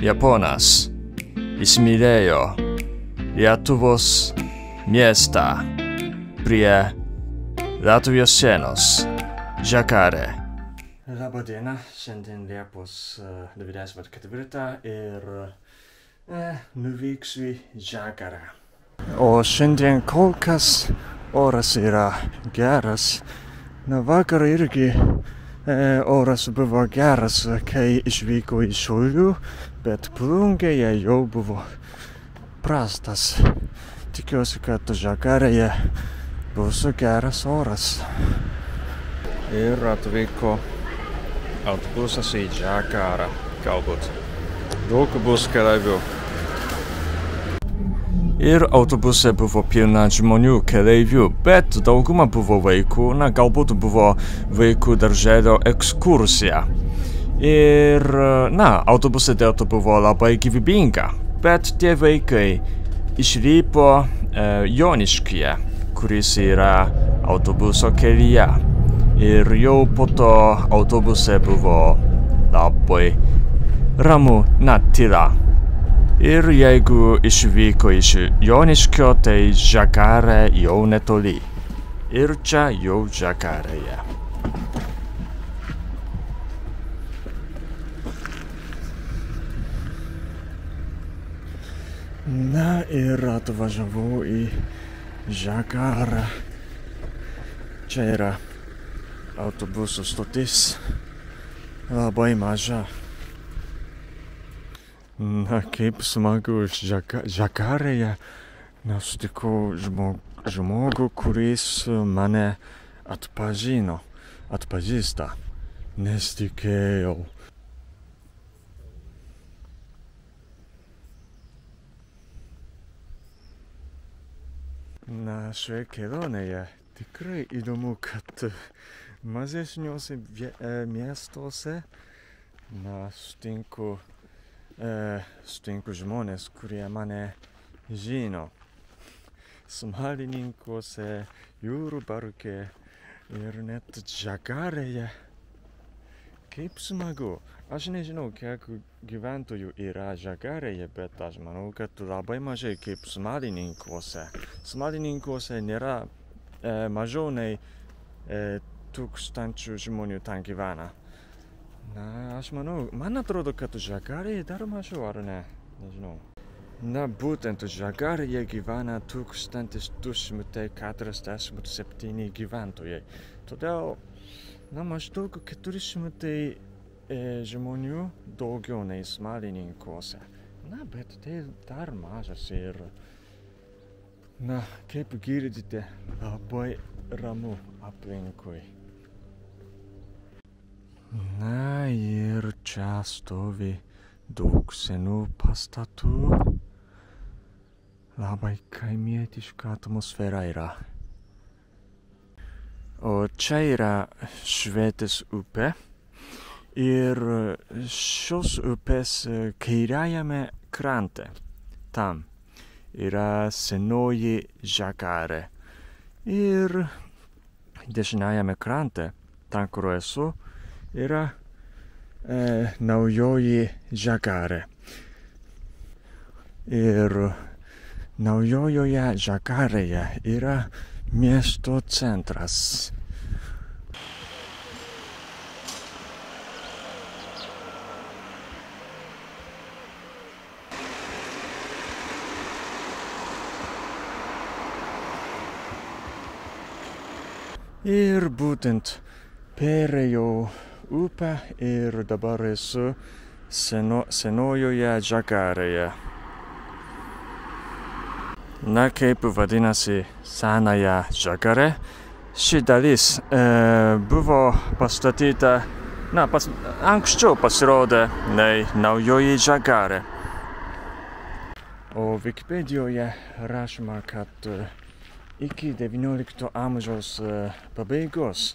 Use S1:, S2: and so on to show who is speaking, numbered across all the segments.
S1: Japonas įsimylėjo Lietuvos miestą prie Latvijos sienos Žagarė. Labą dieną, šiandien Liepos 24 ir nuvyksiu į Žagarę. O šiandien kol kas oras yra geras. Vakar irgi oras buvo geras, kai išvyko į Šiaulių, bet Plungėje jau buvo prastas. Tikiuosi, kad Žagarėje bus geras oras. Ir atvyko autobusas į Žagarę, galbūt. Daug bus keleivių. Ir autobuse buvo pilna žmonių keleivių, bet dauguma buvo vaikų, galbūt buvo vaikų darželio ekskursija. Ir, autobuse dėl to buvo labai gyvybinga, bet tie vaikai išlipo Joniškyje, kuris yra autobuso kelyje. Ir jau po to autobuse buvo labai ramu, tyla. Ir jeigu išvyko iš Joniškio, tai Žagarė jau netoli. Ir čia jau Žagarėje. Ir atvažiavau į Žagarę. Čia yra autobusų stotis. Labai maža. Kaip smagu Žagarėje. Sutikau žmogų, kuris mane atpažįsta. Nesitikėjau. Šioje kelionėje tikrai įdomu, kad mažesniuose miestuose sutinku žmonės, kurie mane žino. Smalininkuose, Jurbarke ir net Žagarėje. Kaip smagu. Aš nežinau, kiek gyventojų yra Žagarėje, bet aš manau, kad labai mažai kaip Smalininkuose. Smalininkuose nėra mažiau nei 1000 žmonių ten gyvena. Aš manau, man atrodo, kad Žagarėje dar mažiau, ar ne? Nežinau. Būtent Žagarėje gyvena 1247 gyventojai. Todėl, maždaug 400 žmonių daugiau nei Smalininkuose. Bet tai dar mažas ir, kaip girdite, labai ramu aplinkui. Ir čia stovi daug senų pastatų. Labai kaimietiška atmosfera yra. O čia yra Švėtės upė. Ir šios upės kairiajame krante. Tam yra senoji Žagarė. Ir dešiniajame krante, ten kur esu, yra naujoji Žagarė. Ir naujojoje Žagarėje yra miesto centras. Ir būtent perėjau upę ir dabar esu senojoje Žagarėje. Kaip vadinasi senąją Žagarę? Ši dalis buvo pastatyta, anksčiau pasirodė nei naujoji Žagarė. O Wikipedijoje rašoma, kad iki 19 amžiaus pabaigos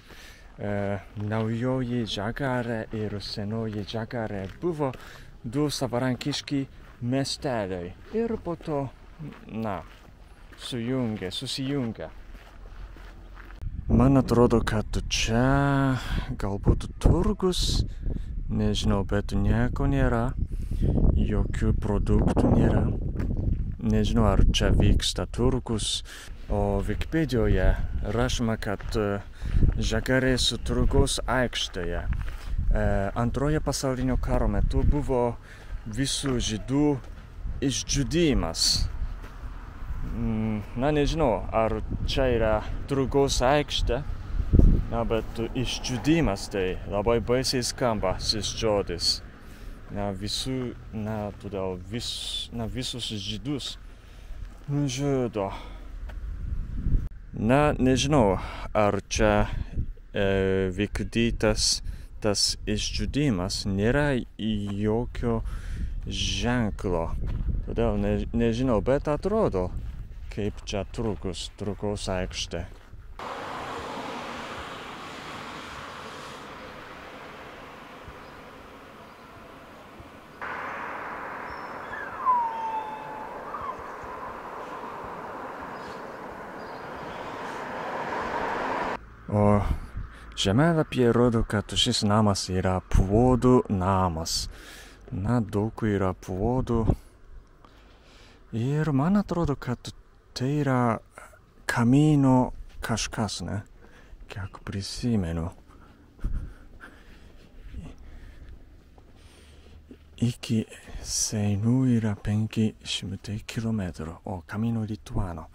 S1: naujoji Žagarė ir senoji Žagarė buvo du savarankiški miesteliai. Ir po to, susijungė. Man atrodo, kad čia galbūt turgus, nežinau, bet nieko nėra. jokių produktų nėra. Nežinau, ar čia vyksta turgus. O Wikipedijoje rašoma, kad žagarės turgaus aikštėje Antrojo pasaulinio karo metu buvo visų žydų išžudymas. Na, nežinau, ar čia yra turgaus aikštė, bet išžudymas tai labai baisiai skamba šis žodis. Todėl visus žydus nužudo. Nežinau, ar čia vykdytas tas išžudymas, nėra jokio ženklo. Todėl nežinau, bet atrodo, kaip čia turgaus aikštė. O žemėlapyje rodo, kad šis namas yra puodų namas. Daug yra puodų. Ir man atrodo, kad tai yra kamino kažkas, ne? Kiek prisimenu. Iki Seinų yra 500 kilometrų, o kamino Lituano.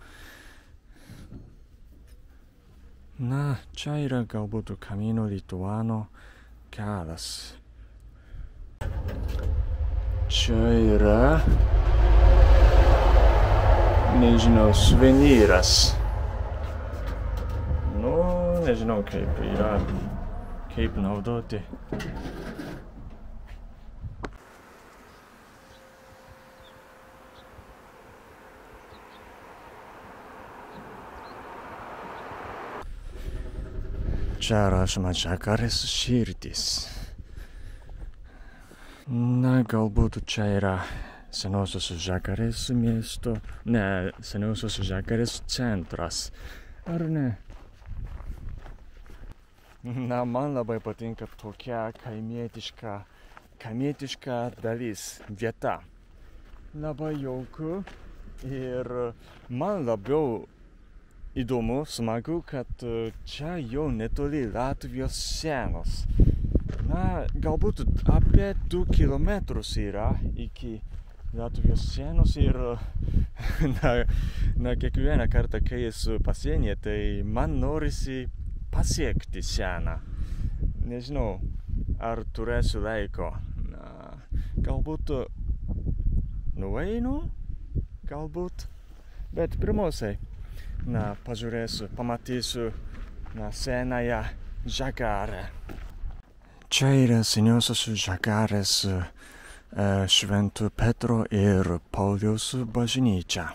S1: Čia yra galbūt kamino Lituano kelias. Čia yra, nežinau, suvenyras. Nežinau, kaip naudoti. Čia rašoma žagarės širdis. Galbūt čia yra senosios žagarės miesto, senosios žagarės centras. Ar ne? Man labai patinka tokia kaimietiška dalis, vieta. Labai jauku ir man labiau įdomu, smagu, kad čia jau netoli Latvijos sienos. Galbūt apie 2 kilometrus yra iki Latvijos sienos ir kiekvieną kartą, kai esu pasienyje, tai man norisi pasiekti sieną. Nežinau, ar turėsiu laiko. Galbūt nueinu, galbūt, bet pirmiausiai. Pažiūrėsiu, pamatysiu senąją žagarę. Čia yra seniosios žagarės Švento Petro ir Pauliaus bažnyčia.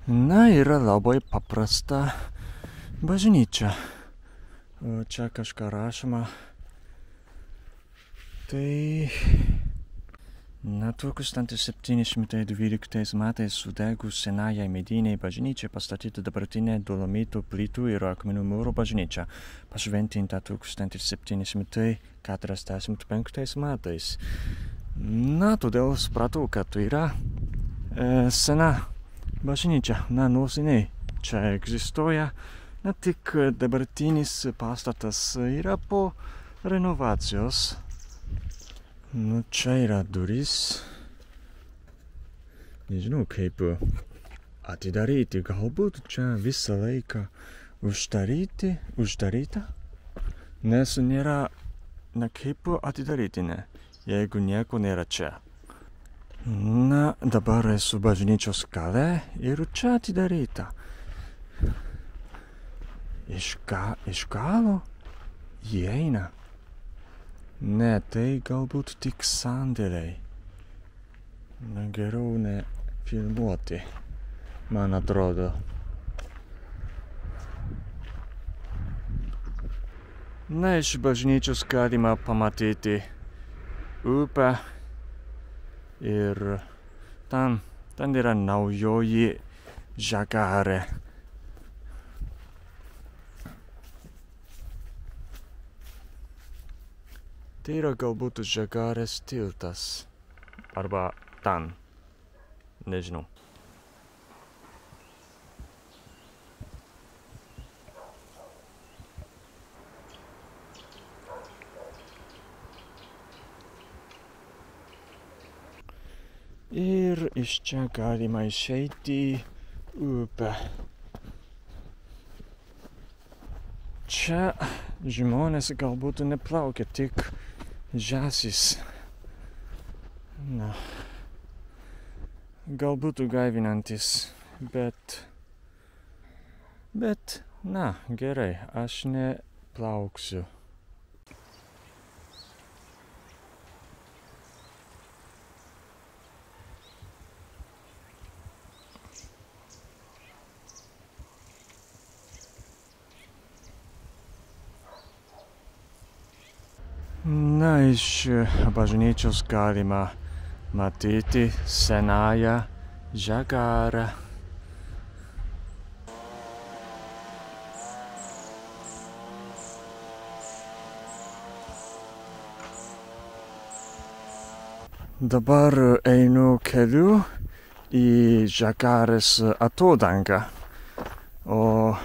S1: Yra labai paprasta bažnyčia. Čia kažką rašoma. Tai 1712 metais sudegus senąją medinę bažnyčią pastatyta dabartinė dolomitų plytų ir akmenų mūro bažnyčia, pašventinta 1745 metais. Todėl supratau, kad tai yra sena bažnyčia. Nuo seniai čia egzistuoja. Tik dabartinis pastatas yra po renovacijos. Čia yra duris. Nežinau, kaip atidaryti. Galbūt čia visą laiką uždaryta. Nes nėra, kaip atidaryti, jeigu nieko nėra čia. Dabar esu bažnyčios gale ir čia atidaryta. Iš galo įeina. Tai galbūt tik sandėliai. Geriau nefilmuoti, man atrodo. Iš bažnyčios galima pamatyti upę ir ten yra naujoji žagarė. Tai yra galbūt Žagarės tiltas. Arba ten. Nežinau. Ir iš čia galima išeiti į upę. Čia žmonės galbūt neplaukia, tik žąsys. Na, galbūt gaivinantis, bet, na, gerai, aš neplauksiu. Na, iš bažnyčios galima matyti senąją Žagarę. Dabar einu keliu į Žagarės atodangą. O,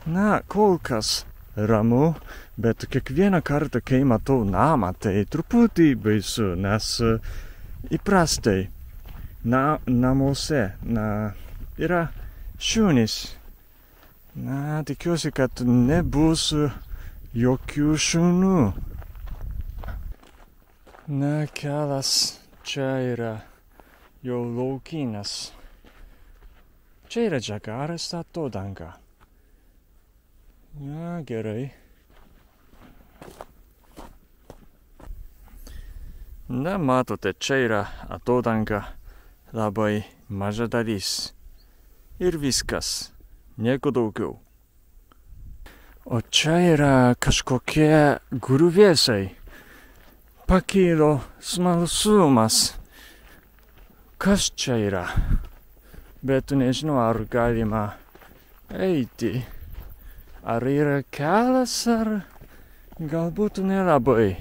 S1: na, kol kas ramu, bet kiekvieną kartą, kai matau namą, tai truputį baisu, nes įprastai namuose yra šunys. Na, tikiuosi, kad nebus jokių šunų. Na, kelias čia yra jau laukinas. Čia yra Žagarės atodanga. Na, gerai. Na, matote, čia yra atodanga, labai maža dalis. Ir viskas, nieko daugiau. O čia yra kažkokie griuvėsiai. Pakilo smalsumas. Kas čia yra? Bet nežinau, ar galima eiti. Ar yra kelias, ar galbūt nelabai.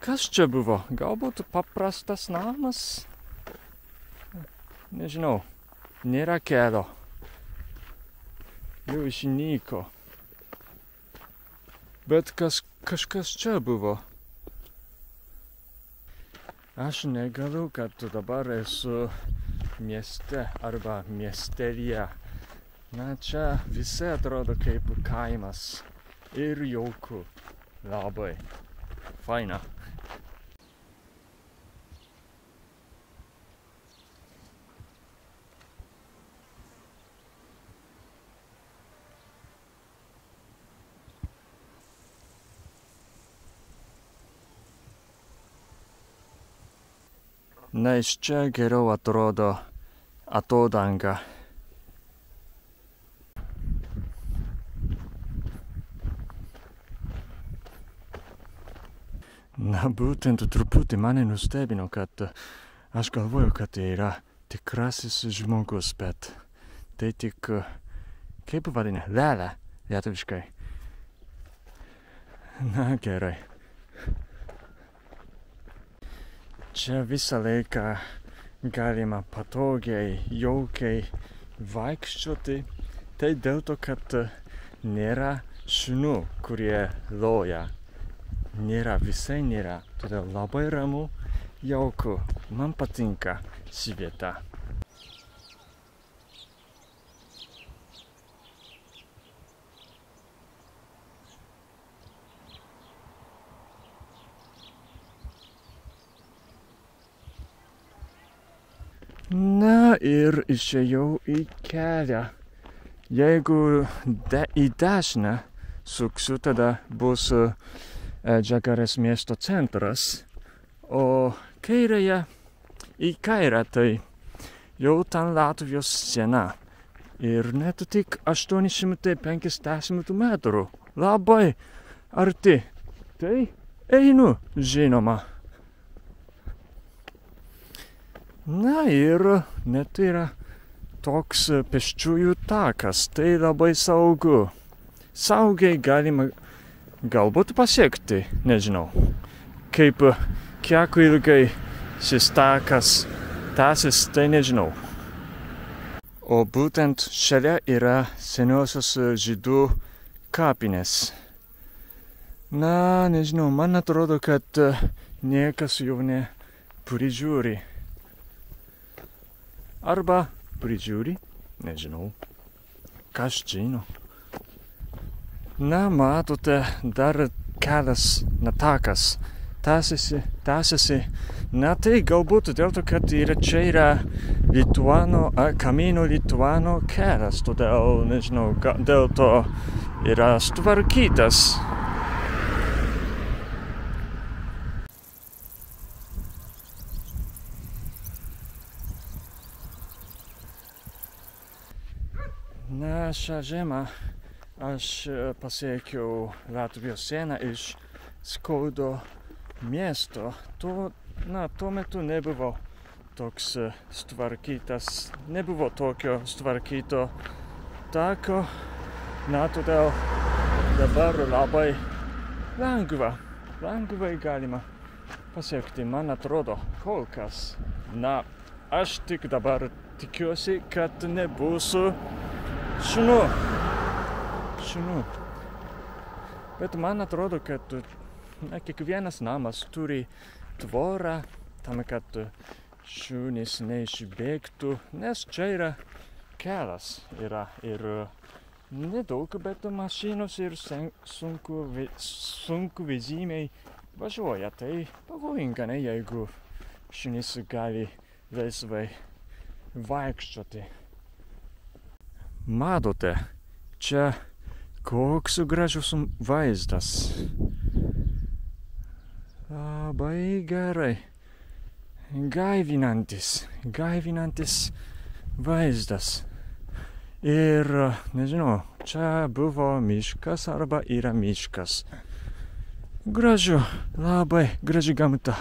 S1: Kas čia buvo? Galbūt paprastas namas? Nežinau, nėra kelio. Jau išnyko. Bet kažkas čia buvo. Aš negaliu, kad dabar esu mieste arba miestelyje. Na, čia visi atrodo kaip kaimas. Ir jauku. Labai. Faina. Na, iš čia geriau atrodo atodanga. Na, būtent truputį mane nustebino, kad aš galvoju, kad tai yra tikrasis žmogus, bet tai tik, kaip vadina, lėlė, lietuviškai. Na, gerai. Čia visą laiką galima patogiai, jaukiai vaikščioti. Tai dėl to, kad nėra šunų, kurie loja. Nėra, visai nėra. Todėl labai ramu, jauku. Man patinka ši vieta. Na, ir išėjau į kelią. Jeigu į dešinę suksiu, tada bus Žagarės miesto centras, o kairėje į kairę tai jau ten Latvijos siena. Ir net tik 850 metrų. Labai arti. Tai einu, žinoma. Na ir net yra toks pėsčiųjų takas. Tai labai saugu. Saugiai galima galbūt pasiekti, nežinau. Kaip kiek ilgai šis takas tęsis, tai nežinau. O būtent šalia yra seniosios žydų kapinės. Na, nežinau, man atrodo, kad niekas jų neprižiūri. Arba prižiūri, nežinau, kas žino. Na, matote, dar kelias, takas tęsiasi. Na, tai galbūt dėl to, kad čia yra Camino Lituano kelias, todėl, nežinau, dėl to yra sutvarkytas. Na, šią žiemą aš pasiekiau Latvijos sieną iš Skaudo miesto. Tuo metu nebuvo toks sutvarkytas, nebuvo tokio sutvarkyto tako. Na, todėl dabar labai lengvai galima pasiekti, man atrodo, kol kas. Na, aš tik dabar tikiuosi, kad nebus šunų. Bet man atrodo, kad kiekvienas namas turi tvorą tam, kad šunys neišbėgtų, nes čia yra kelias ir nedaug, bet mašinos ir sunkvežimiai važiuoja. Tai pavojinga, jeigu šunys gali laisvai vaikščioti. Matote, čia koks gražus vaizdas. Labai gerai. Gaivinantis vaizdas. Ir, nežinau, čia buvo miškas arba yra miškas. Gražu, labai graži gamta.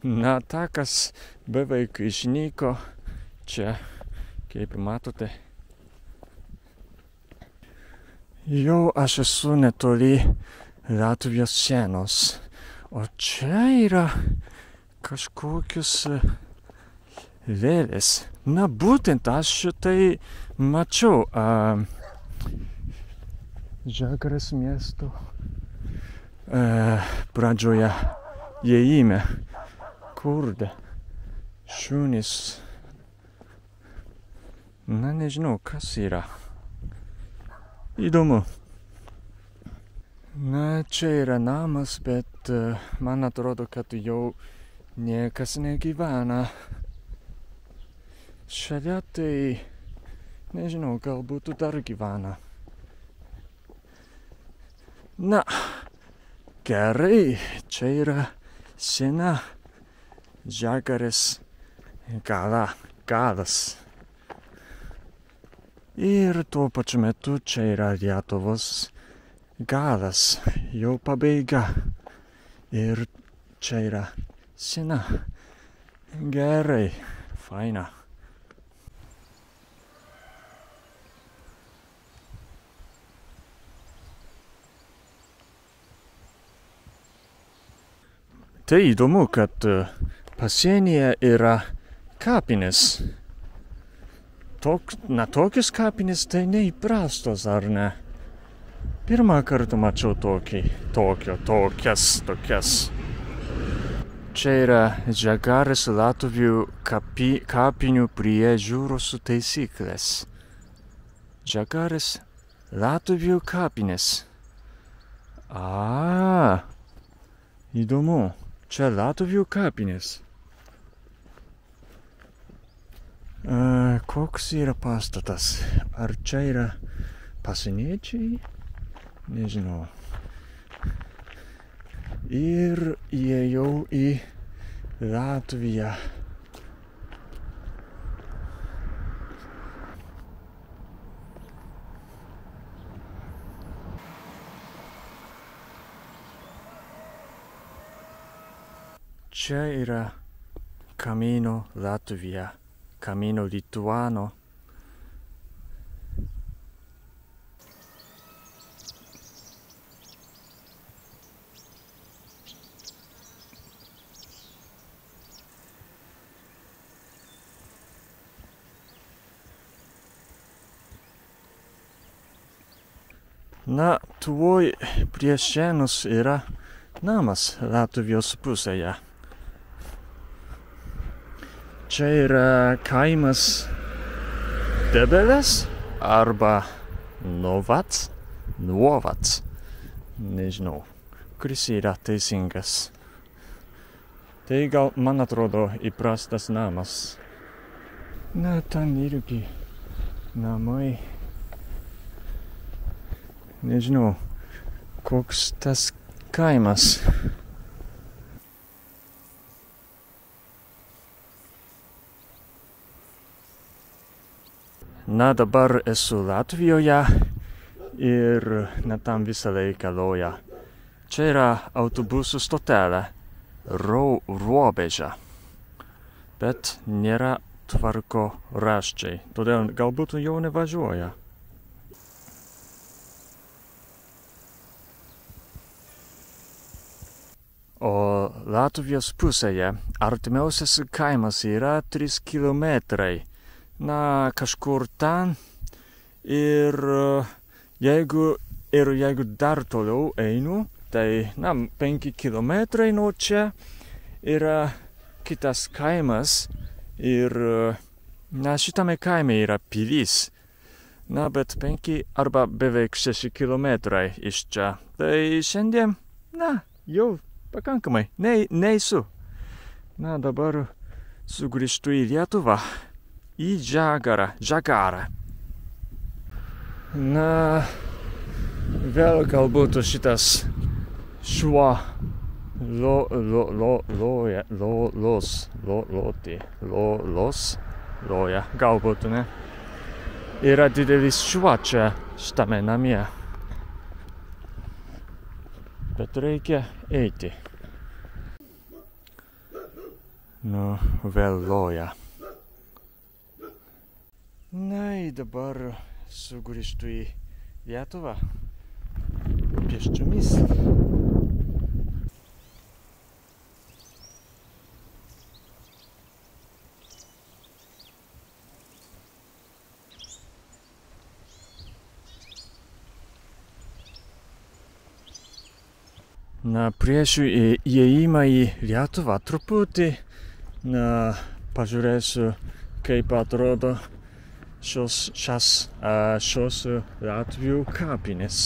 S1: Na, takas beveik išnyko čia, kaip matote. Jau aš esu netoli Latvijos sienos, o čia yra kažkokius vėlės. Na, būtent aš tai mačiau Žagarės miesto pradžioje įėjime. Kurde, šunys. Na, nežinau, kas yra. Įdomu. Na, čia yra namas, bet man atrodo, kad jau niekas negyvena. Šalia tai, nežinau, galbūt dar gyvena. Na, gerai, čia yra sena Žagarės galas. Ir tuo pačiu metu čia yra Lietuvos galas, jau pabaiga. Ir čia yra sena. Gerai, faina. Tai įdomu, kad pasienyje yra kapinės. Tokios kapinės tai neįprastos, ar ne? Pirmą kartą mačiau tokias. Čia yra Žagarės Latvių kapinių priežiūros taisyklės. Žagarės Latvių kapinės. Įdomu. Čia Latvių kapinės. Koks yra pastatas? Ar čia yra pasieniečiai? Nežinau. Ir įėjau į Latviją. Čia yra Camino Latvija. Camino Lituano. Na, tuoj prieš Šėnus yra namas Latvijos pusėje. Čia yra kaimas Debelės arba Novats, nežinau, kuris yra teisingas. Tai gal, man atrodo, įprastas namas. Na, ten irgi namai. Nežinau, koks tas kaimas. Na, dabar esu Latvijoje ir tam visą laiką loja. Čia yra autobusų stotelė, Robeža, bet nėra tvarkaraščiai, todėl galbūt jau nevažiuoja. O Latvijos pusėje artimiausias kaimas yra 3 kilometrai. Na, kažkur ten. Ir jeigu dar toliau einu, tai 5 kilometrai nuo čia yra kitas kaimas. Ir šitame kaime yra pilis. Na, bet 5 arba beveik 6 kilometrai iš čia. Tai šiandien, jau pakankamai, neįsu. Na, dabar sugrįžtu į Lietuvą, į Žagarą. Na, vėl galbūt šitas šuo loja, galbūt, ne? Yra didelis šuo čia šitame namie. Bet reikia eiti. Nu, vėl loja. Na, dabar sugrįžtu į Lietuvą pėsčiomis. Na, prieš įėjimą į Lietuvą truputį, pažiūrėsiu, kaip atrodo šios Latvių kapinės.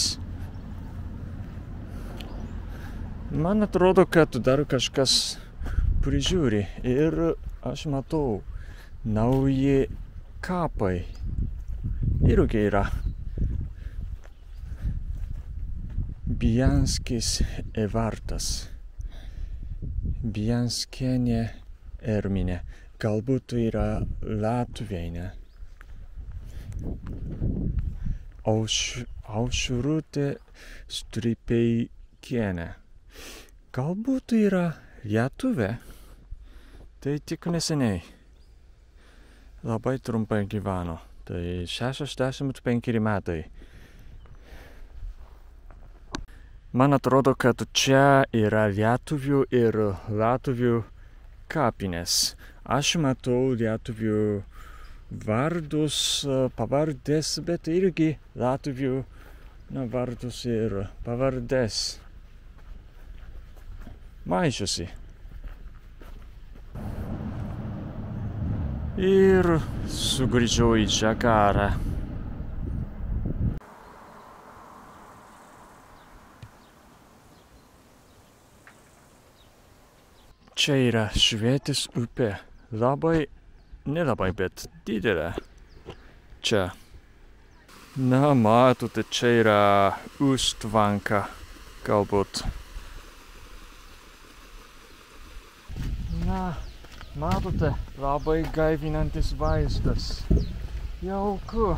S1: Man atrodo, kad dar kažkas prižiūri ir aš matau, nauji kapai irgi yra. Bijanskis Evartas, Bijanskienė Erminė, galbūt tai yra Latvija. Aušrutė Stripeikienė, galbūt tai yra Lietuvė, tai tik neseniai, labai trumpai gyveno, tai 65 metai. Man atrodo, kad čia yra lietuvių ir latvių kapinės. Aš matau lietuvių vardus, pavardės, bet irgi latvių vardus ir pavardės. Maišosi. Ir sugrįžau į Žagarą. Čia yra Švėtės upė, nelabai, bet didelė. Čia. Na, matote, čia yra užtvanka, galbūt. Na, matote, labai gaivinantis vaizdas. Jauku.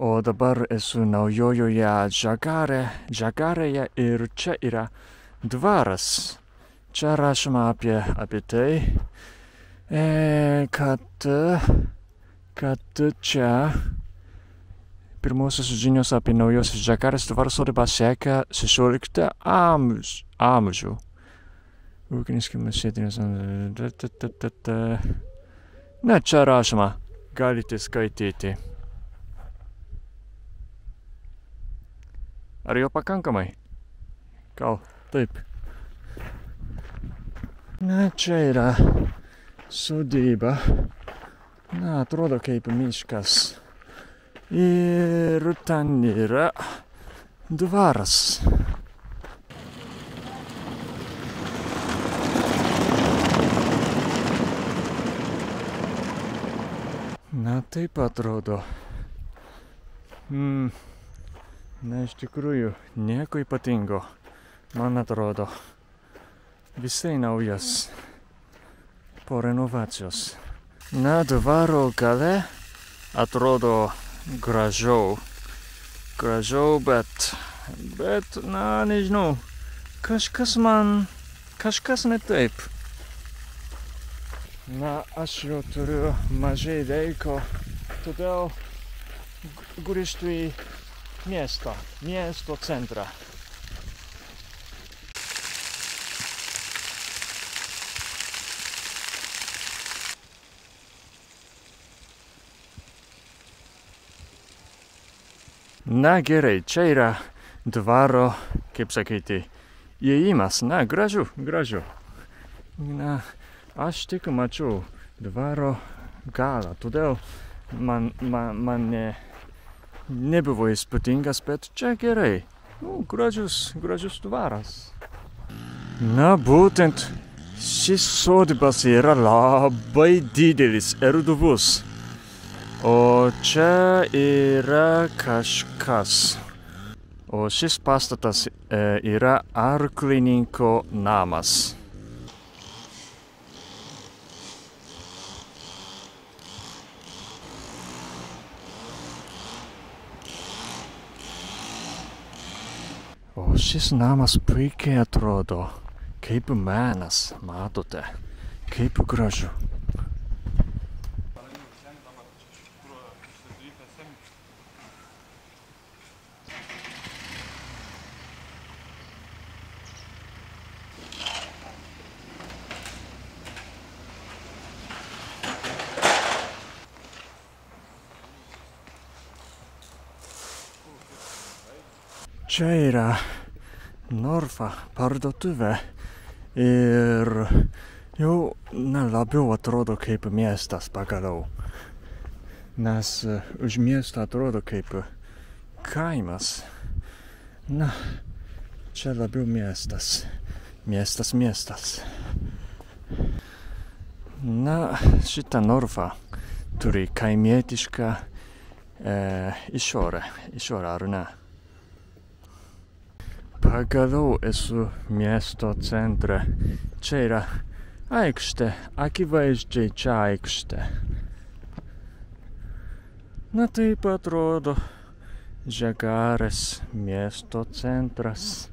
S1: O dabar esu naujojoje Žagarėje ir čia yra dvaras. Čia rašoma apie tai, kad čia pirmosios žinios apie naujosios Džakarės dvaro sodybą siekia 16 amžių. Ūkinis sėdinės. Ne, čia rašoma. Galite skaityti. Ar jau pakankamai? Gal taip. Na, čia yra sodyba. Na, atrodo kaip miškas. Ir ten yra dvaras. Na, taip atrodo. Na, iš tikrųjų, nieko ypatingo, man atrodo. Visai naujas po renovacijos. Na, dvaro gale atrodo gražiau, bet, na, nežinau, kažkas ne taip. Na, aš jau turiu mažai laiko, todėl grįžtu į miesto centrą. Na gerai, čia yra dvaro, kaip sakyti, įėjimas. Na, gražu. Na, aš tik mačiau dvaro galą, todėl man nebuvo įspūdingas, bet čia gerai. Nu, gražus dvaras. Na, būtent šis sodybas yra labai didelis, erdvus. O čia yra kažkas. O šis pastatas yra arklininko namas. O šis namas puikiai atrodo, kaip menas, matote, kaip gražu. Čia yra Norfa parduotuvė ir jau labiau atrodo kaip miestas pagaliau. Nes už miestą atrodo kaip kaimas. Na, čia labiau miestas. Miestas. Na, šita Norfa turi kaimietišką išorę, ar ne? Pagaliau esu miesto centre. Čia yra aikštė, akivaizdžiai čia aikštė. Na, taip atrodo Džakarės miesto centras.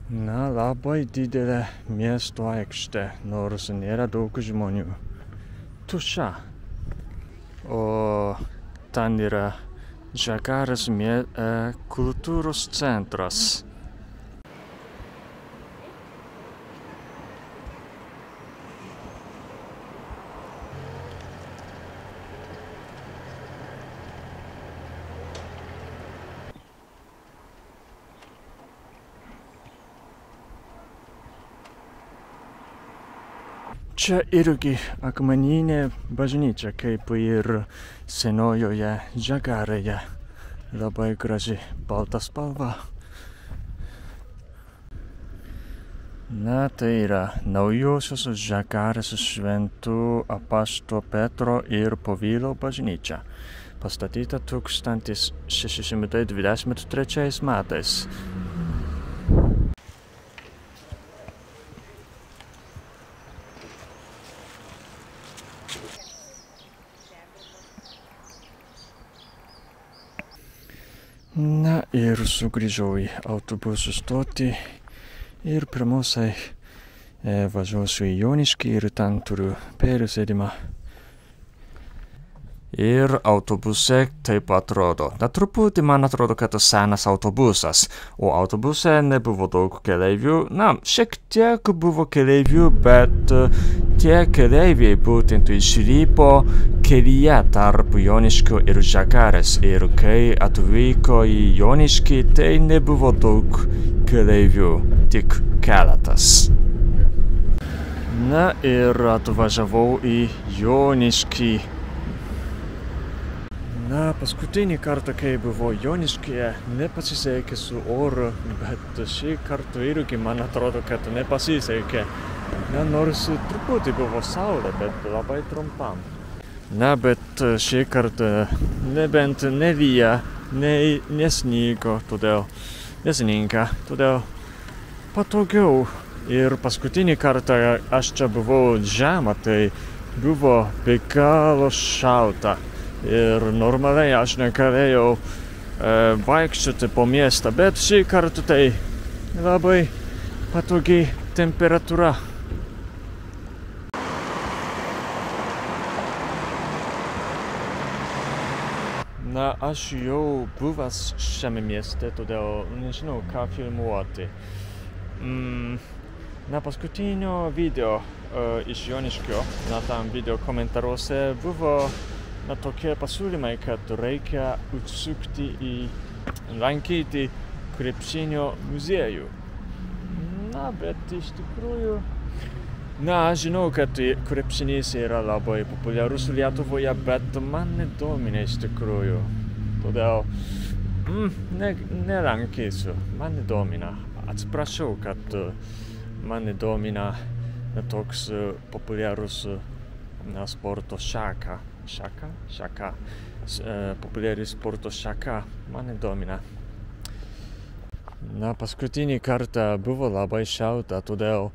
S1: Na, labai didelė miesto aikštė, nors nėra daug žmonių. Tuščia. O ten yra Džakarės kultūros centras. Čia irgi akmeninė bažnyčia, kaip ir senojoje Džakarėje. Labai graži balta spalva. Na, tai yra naujosios Džakarės šventų apaštalo Petro ir Povilo bažnyčia. Pastatyta 1623 metais. Na ir sugrįžau į autobusų stotį ir pirmiausiai važiuosiu į Joniškį ir ten turiu persėdimą. Ir autobuse taip atrodo. Na truputį man atrodo, kad tas senas autobusas, o autobuse nebuvo daug keleivių. Na, šiek tiek buvo keleivių, bet tie keleiviai būtent išlipo kelyje tarp Joniškio ir Žagarės. Ir kai atvyko į Joniškį, tai nebuvo daug keleivių, tik keletas. Na ir atvažiavau į Joniškį. Na, paskutinį kartą, kai buvau Joniškyje, nepasisekė su oru, bet šį kartą irgi man atrodo, kad nepasisekė. Na, nors truputį buvo saulė, bet labai trumpam. Na, bet šį kartą nebent nelyja, nesnygo, todėl patogiau. Ir paskutinį kartą aš čia buvau žiemą, tai buvo be galo šalta. Ir normaliai aš negalėjau vaikščioti po miestą, bet šį kartą tai labai patogi temperatūra. Na, aš jau buvęs šiame mieste, todėl nežinau, ką filmuoti. Na, paskutinio video iš Joniškio, na, tam video komentaruose buvo tokie pasiūlymai, kad reikia užsukti į lankyti krepšinio muziejų. Na, bet iš tikrųjų, aš žinau, kad krepšinis yra labai populiarus Lietuvoje, bet man nedomina iš tikrųjų. Todėl nelankysiu, man nedomina. Atsiprašau, kad man nedomina toks populiarus sporto šaka. Populiari sporto šaka mane domina. Na, paskutinį kartą buvo labai šalta, todėl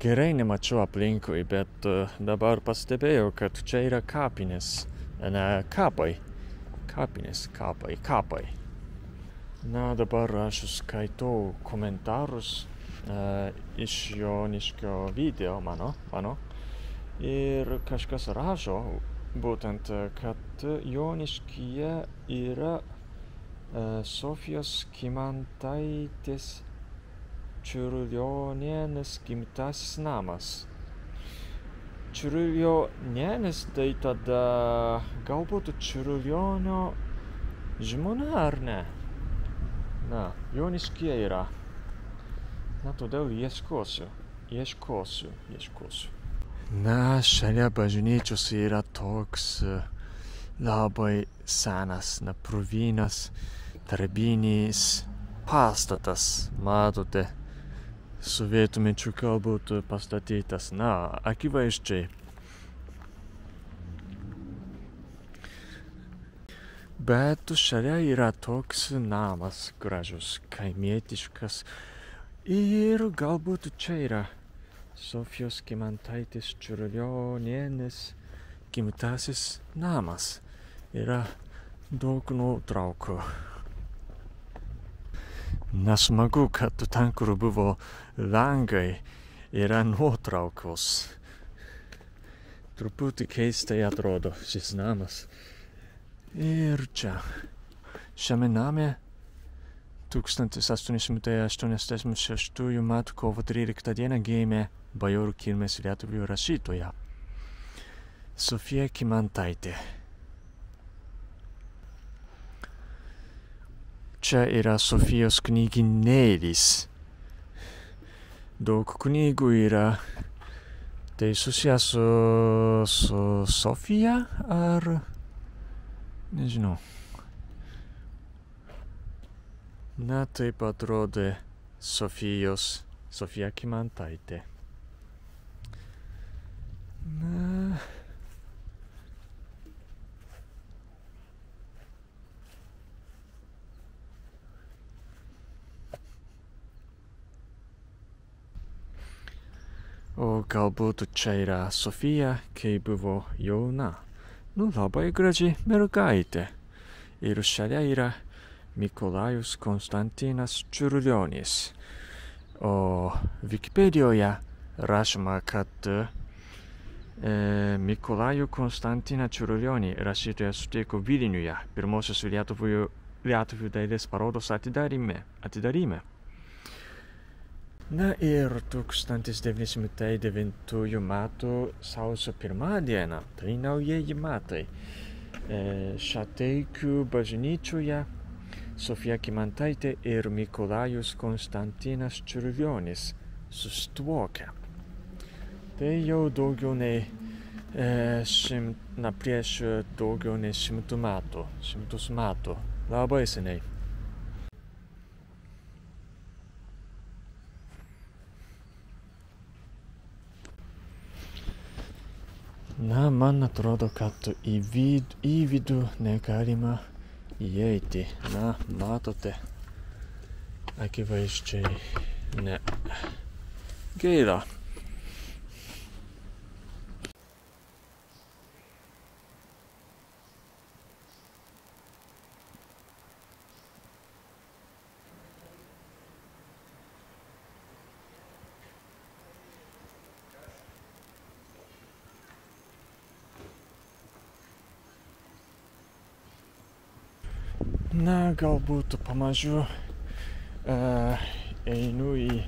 S1: gerai nemačiau aplinkui, bet dabar pastebėjau, kad čia yra kapinės. Kapai. Na, dabar aš skaitau komentarus iš Joniškio video mano. Ir kažkas rašo, būtent, kad Joniškyje yra Sofijos Kymantaitės Čiurlionienės gimtasis namas. Čiurlionienis tai tada galbūt Čiurlionio žmona ar ne? Na, Joniškyje yra. Na, todėl ieškosiu. Na, šalia bažnyčios yra toks labai senas, purvinas, darbinis pastatas, matote, sovietmečiu galbūt pastatytas, akivaizdžiai. Bet šalia yra toks namas gražus, kaimietiškas ir galbūt čia yra Sofijos Kymantaitės Čiurlionienės gimtasis namas. Yra daug nuotraukų. Na, smagu, kad ten, kur buvo langai, yra nuotraukos. Truputį keistai atrodo šis namas. Ir čia. Šiame name 1886 m. kovo 13 d. gimė bajorų kilmės lietuvių rašytoja Sofija Kymantaitė. Čia yra Sofijos knygynėlis. Daug knygų yra. Tai susijęs su Sofija ar nežinau. Na, taip atrodė Sofija Kymantaitė. Na. O galbūt čia yra Sofija, kai buvo jauna. Nu, labai graži mergaitė. Ir šalia yra Mikolajus Konstantinas Čiurlionis. O Wikipedijoje rašoma, kad Mikolajų Konstantiną Čiurlionį rašytoją sutiko Vilniuje pirmosios lietuvių dailės parodos atidaryme. Na ir 1909 metų sausio 1 dieną, tai naujieji metai, Šateikių bažnyčioje Sofija Kymantaitė ir Mikolajus Konstantinas Čiurlionis susituokia. Tai jau daugiau nei prieš daugiau nei 100 metų. Labai seniai. Na, man atrodo, kad į vidų negalima įeiti. Na, matote, akivaizdžiai ne. Gaila. Na, galbūt pamažu einu į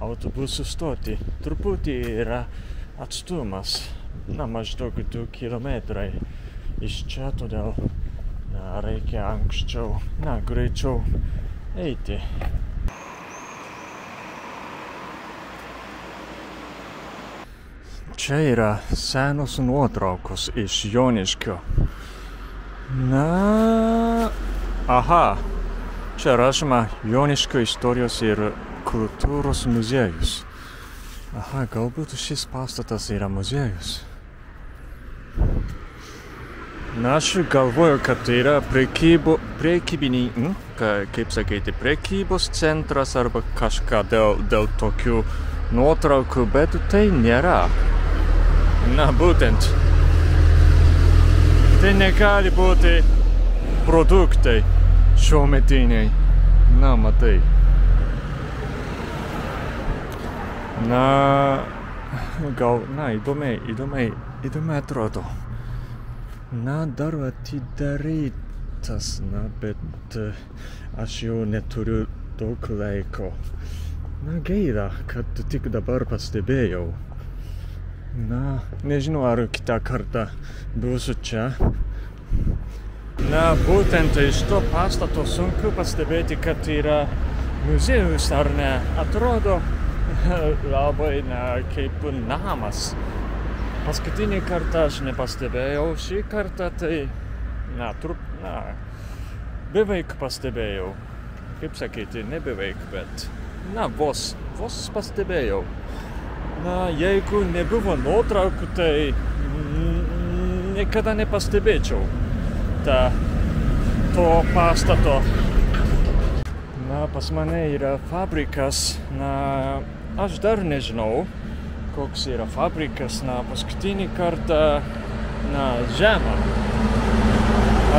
S1: autobusų stotį. Truputį yra atstumas, maždaug 2 kilometrai iš čia, todėl reikia greičiau eiti. Čia yra senos nuotraukos iš Joniškio. Aha, čia rašoma Joniškio istorijos ir kultūros muziejus. Aha, galbūt šis pastatas yra muziejus. Na, aš galvoju, kad tai yra prekybos centras arba kažką dėl tokių nuotraukų, bet tai nėra. Na, būtent. Tai negali būti produktai šiuometiniai. Na, matai. Įdomiai atrodo. Dar atidarytas, bet aš jau neturiu daug laiko. Gaila, kad tik dabar pastebėjau. Nežinau, ar kitą kartą būsiu čia. Būtent iš to pastato sunku pastebėti, kad yra muziejus, ar ne? Atrodo labai kaip namas. Paskutinį kartą aš nepastebėjau, šį kartą tai beveik pastebėjau. Kaip sakyti, ne beveik, bet vos pastebėjau. Jeigu nebuvo nuotraukų, tai niekada nepastebėčiau to pastato. Pas mane yra fabrikas. Aš dar nežinau, koks yra fabrikas. Paskutinį kartą žemą.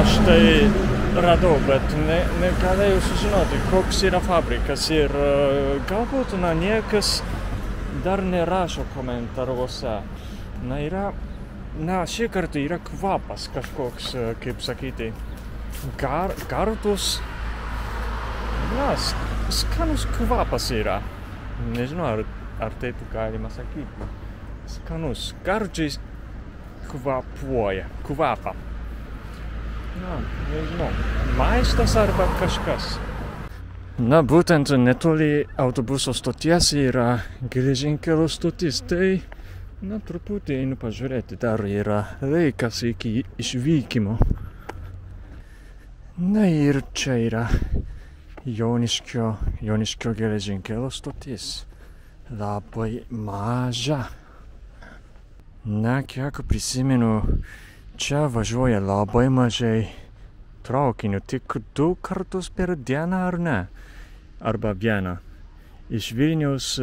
S1: Aš tai radau, bet negalėjau sužinoti, koks yra fabrikas. Ir galbūt niekas dar nerašo komentaruose. Šį kartą yra kvapas kažkoks, kaip sakyti, gardus. Skanus kvapas yra. Nežinau, ar taip galima sakyti. Skanus, gardžiai kvapą. Nežinau, maistas arba kažkas. Būtent netoli autobuso stoties yra geležinkelio stotis. Tai truputį einu pažiūrėti, dar yra laikas iki išvykimo. Ir čia yra Joniškio geležinkelio stotis. Labai maža. Kiek prisimenu, čia važiuoja labai mažai traukinių, tik 2 kartus per dieną, ar ne? Arba vieną. Iš Vilniaus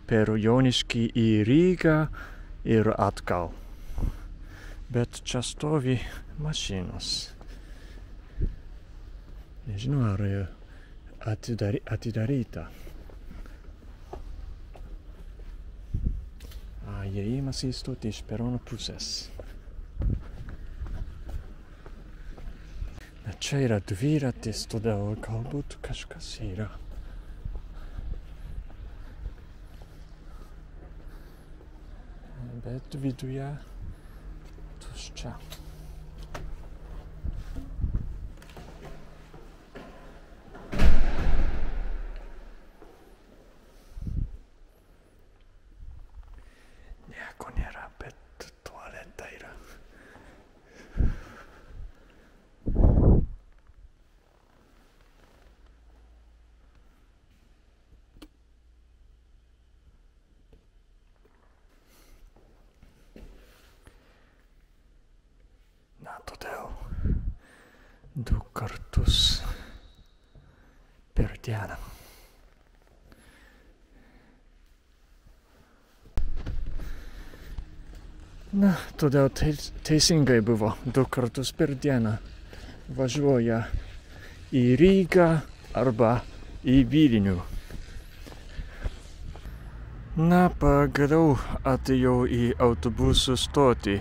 S1: per Joniškį į Rygą ir atgal. Bet čia stovi mašinos. Nežinau, ar atidaryta. įėjimas į stotį iš perono pusės. Čia yra dviratis, todėl galbūt kažkas yra. Bet viduje tuščia. Nieko nėra, bet tualetą yra. Todėl 2 kartus per dieną. Todėl teisingai buvo 2 kartus per dieną važiuoja į Rygą arba į Vilnių. Pagaliau atėjau į autobusų stotį.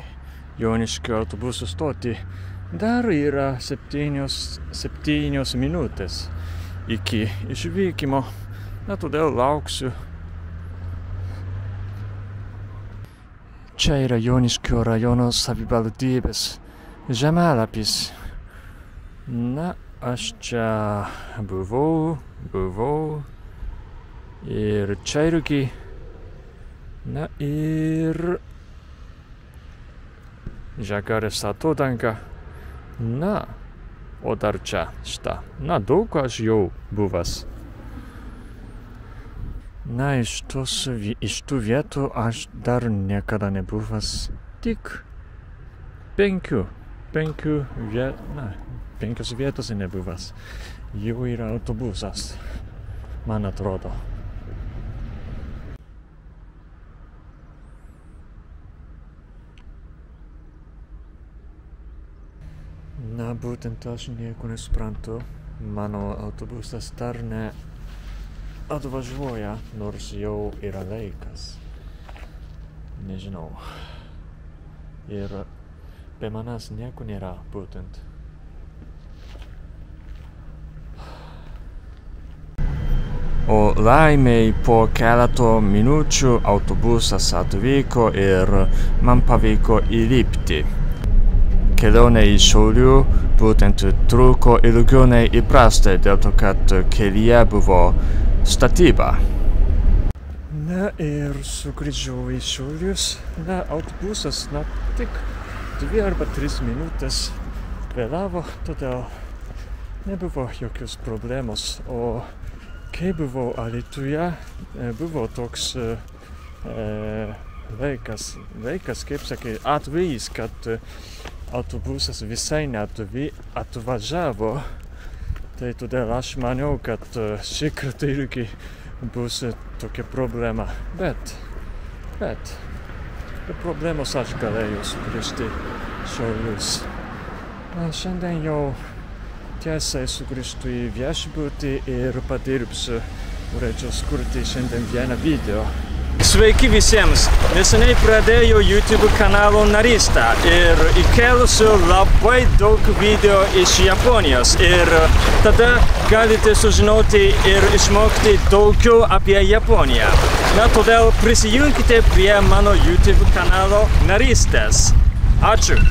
S1: Joniškio autobusų stotį. Dar yra 7 minutės iki išvykimo. Todėl lauksiu. Čia yra Joniškio rajono savivaldybės žemėlapis. Aš čia buvau. Ir čia irgi. Ir Žagarės atodanga. O dar čia šitą. Daug aš jau buvęs. Iš tų vietų aš dar niekada nebuvęs. Tik 5 vietose nebuvęs. Jau yra autobusas, man atrodo. Būtent aš nieko nesuprantu. Mano autobusas dar ne atvažiuoja, nors jau yra laikas. Nežinau. Ir be manęs nieko nėra būtent. O laimei po keleto minučių autobusas atvyko ir man pavyko įlipti. Kelionė į Šiaulių būtent truko ilgiau nei įprastai, dėl to, kad kelyje buvo statyba. Ir sugrįžau į Šiaulius. Autobusas tik 2 arba 3 minutės vėlavo, todėl nebuvo jokios problemos. O kai buvau Alytuje, buvo toks laikas, kaip sakai, atvejis, kad autobusas visai neatvažiavo. Tai todėl aš maniau, kad šį kartą irgi bus tokia problema. Bet be problemos aš galėjau sugrįžti Šiaulius. Šiandien jau tiesiai sugrįžtu į viešbutį ir padirbsiu. Norėčiau kurti šiandien vieną video. Sveiki visiems! Neseniai pradėjau YouTube kanalo narystę ir įkėlusiu labai daug video iš Japonijos. Ir tada galite sužinoti ir išmokti daugiau apie Japoniją. Todėl prisijunkite prie mano YouTube kanalo narystės. Ačiū!